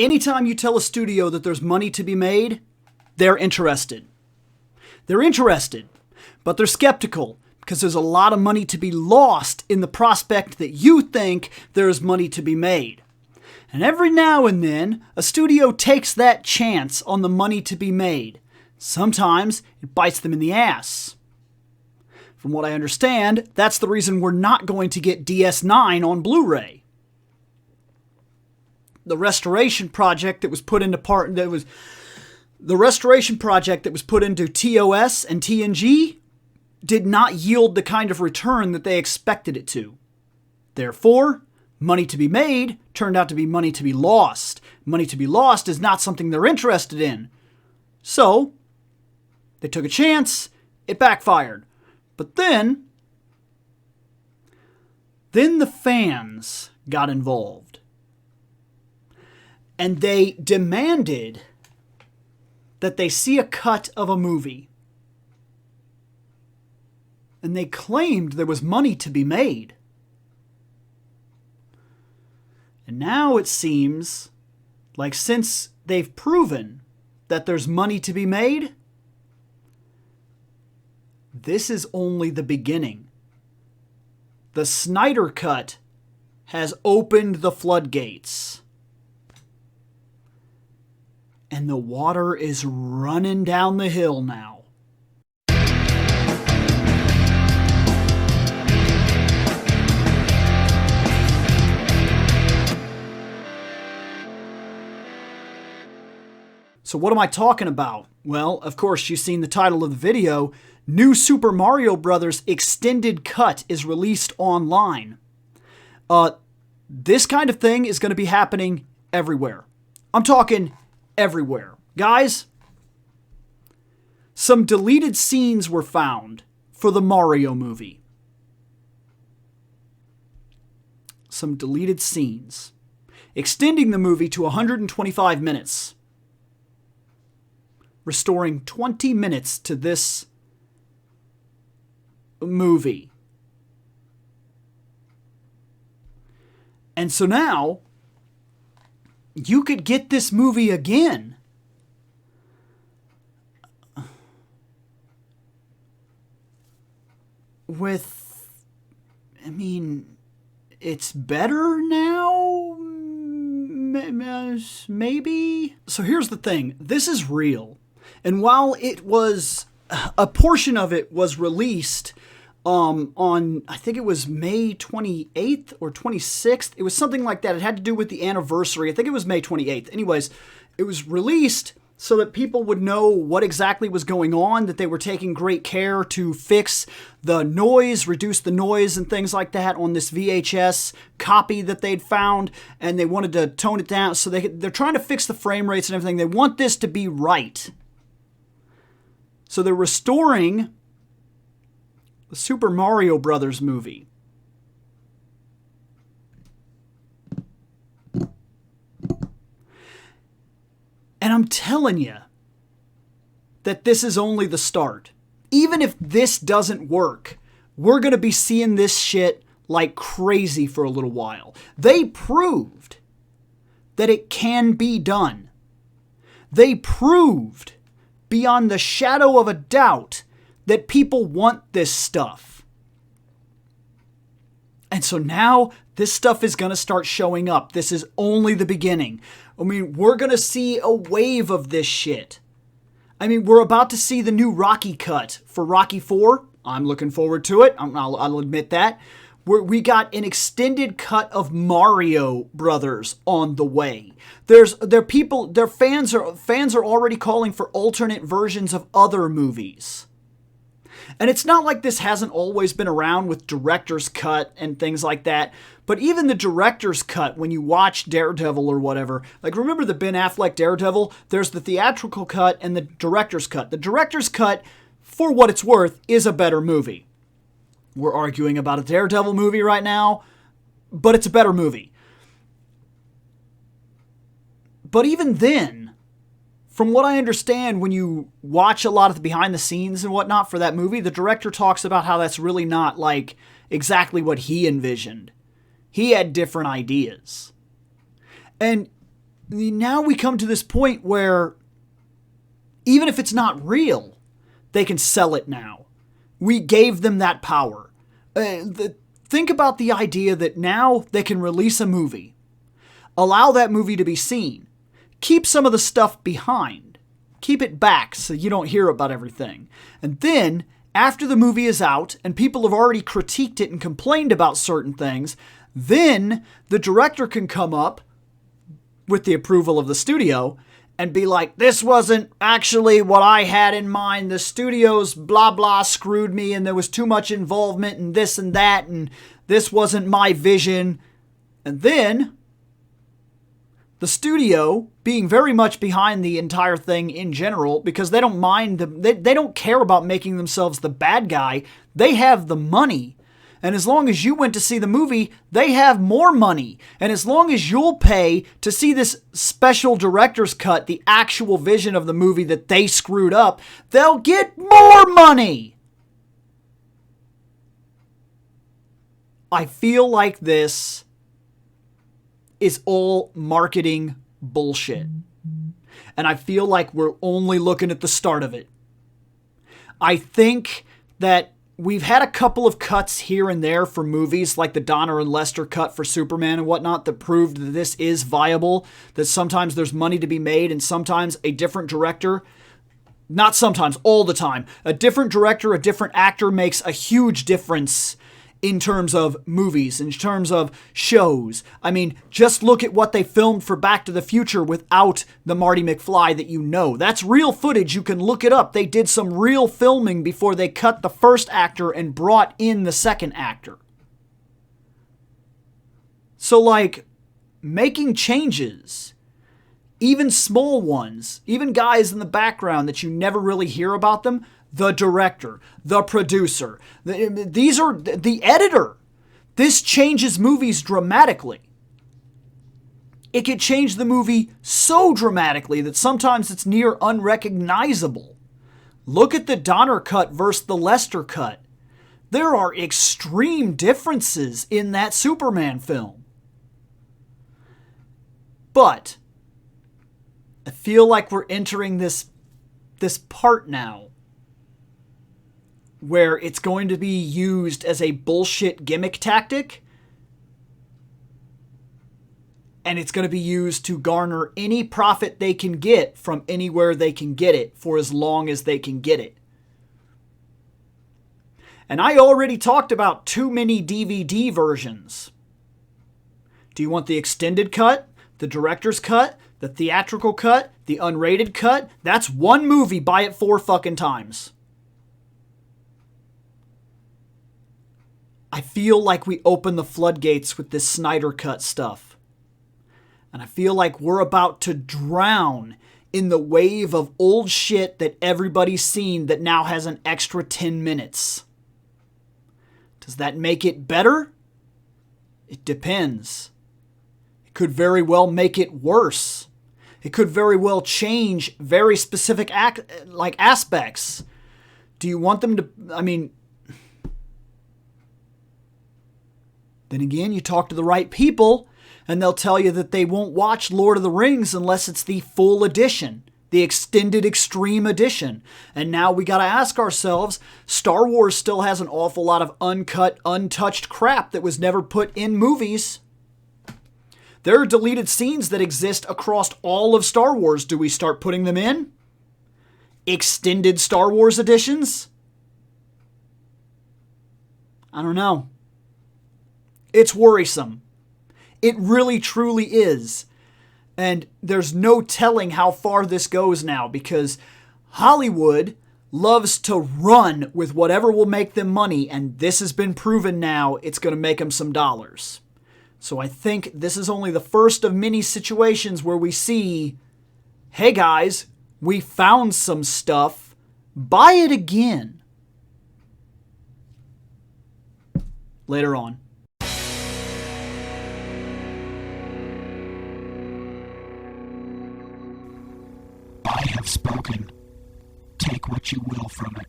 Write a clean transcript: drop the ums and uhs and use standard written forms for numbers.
Anytime you tell a studio that there's money to be made, they're interested. They're interested, but they're skeptical because there's a lot of money to be lost in the prospect that you think there's money to be made. And every now and then, a studio takes that chance on the money to be made. Sometimes it bites them in the ass. From what I understand, that's the reason we're not going to get DS9 on Blu-ray. The restoration project that was put into TOS and TNG did not yield the kind of return that they expected it to. Therefore, money to be made turned out to be money to be lost. Money to be lost is not something they're interested in. So, they took a chance, it backfired. But then the fans got involved. And they demanded that they see a cut of a movie. And they claimed there was money to be made. And now it seems like since they've proven that there's money to be made, this is only the beginning. The Snyder Cut has opened the floodgates. And the water is running down the hill now. So what am I talking about? Well, of course, you've seen the title of the video. New Super Mario Bros. Extended Cut is released online. This kind of thing is going to be happening everywhere. I'm talking everywhere. Guys, some deleted scenes were found for the Mario movie. Some deleted scenes. Extending the movie to 125 minutes. Restoring 20 minutes to this movie. And so now, you could get this movie again. It's better now? Maybe? So here's the thing. This is real. And while it was, a portion of it was released on, I think it was May 28th or 26th. It was something like that. It had to do with the anniversary. I think it was May 28th. Anyways, it was released so that people would know what exactly was going on, that they were taking great care to fix the noise, reduce the noise and things like that on this VHS copy that they'd found, and they wanted to tone it down. So they're trying to fix the frame rates and everything. They want this to be right. So they're restoring the Super Mario Bros. Movie. And I'm telling you that this is only the start. Even if this doesn't work, we're going to be seeing this shit like crazy for a little while. They proved that it can be done. They proved beyond the shadow of a doubt that people want this stuff. And so now this stuff is going to start showing up. This is only the beginning. I mean, we're going to see a wave of this shit. I mean, we're about to see the new Rocky cut for Rocky 4. I'm looking forward to it. I'll admit that. We got an extended cut of Mario Brothers on the way. Fans are already calling for alternate versions of other movies. And it's not like this hasn't always been around with director's cut and things like that. But even the director's cut, when you watch Daredevil or whatever, like remember the Ben Affleck Daredevil? There's the theatrical cut and the director's cut. The director's cut, for what it's worth, is a better movie. We're arguing about a Daredevil movie right now, but it's a better movie. But even then, from what I understand, when you watch a lot of the behind the scenes and whatnot for that movie, the director talks about how that's really not like exactly what he envisioned. He had different ideas. And now we come to this point where even if it's not real, they can sell it now. We gave them that power. Think about the idea that now they can release a movie, allow that movie to be seen, keep some of the stuff behind, keep it back so you don't hear about everything. And then, after the movie is out and people have already critiqued it and complained about certain things, then the director can come up with the approval of the studio and be like, this wasn't actually what I had in mind. The studio's blah blah screwed me and there was too much involvement and this and that and this wasn't my vision. And then the studio, being very much behind the entire thing in general, because they don't mind, they don't care about making themselves the bad guy. They have the money. And as long as you went to see the movie, they have more money. And as long as you'll pay to see this special director's cut, the actual vision of the movie that they screwed up, they'll get more money. I feel like this is all marketing bullshit. And I feel like we're only looking at the start of it. I think that we've had a couple of cuts here and there for movies, like the Donner and Lester cut for Superman and whatnot, that proved that this is viable, that sometimes there's money to be made, and sometimes a different director, not sometimes, all the time, a different director, a different actor makes a huge difference in terms of movies, in terms of shows. I mean, just look at what they filmed for Back to the Future without the Marty McFly that you know. That's real footage. You can look it up. They did some real filming before they cut the first actor and brought in the second actor. So, like, making changes, even small ones, even guys in the background that you never really hear about them, the director, the producer, these are the editor. This changes movies dramatically. It could change the movie so dramatically that sometimes it's near unrecognizable. Look at the Donner cut versus the Lester cut. There are extreme differences in that Superman film. But I feel like we're entering this part now where it's going to be used as a bullshit gimmick tactic, and it's going to be used to garner any profit they can get from anywhere they can get it for as long as they can get it. And I already talked about too many DVD versions. Do you want the extended cut, the director's cut, the theatrical cut, the unrated cut? That's one movie, buy it 4 fucking times. I feel like we open the floodgates with this Snyder cut stuff. And I feel like we're about to drown in the wave of old shit that everybody's seen that now has an extra 10 minutes. Does that make it better? It depends. It could very well make it worse. It could very well change very specific aspects. Do you want them to, then again, you talk to the right people, and they'll tell you that they won't watch Lord of the Rings unless it's the full edition, the extended extreme edition. And now we gotta ask ourselves, Star Wars still has an awful lot of uncut, untouched crap that was never put in movies. There are deleted scenes that exist across all of Star Wars. Do we start putting them in? Extended Star Wars editions? I don't know. It's worrisome. It really, truly is. And there's no telling how far this goes now, because Hollywood loves to run with whatever will make them money, and this has been proven now it's going to make them some dollars. So I think this is only the first of many situations where we see, hey guys, we found some stuff, buy it again. Later on. I have spoken. Take what you will from it.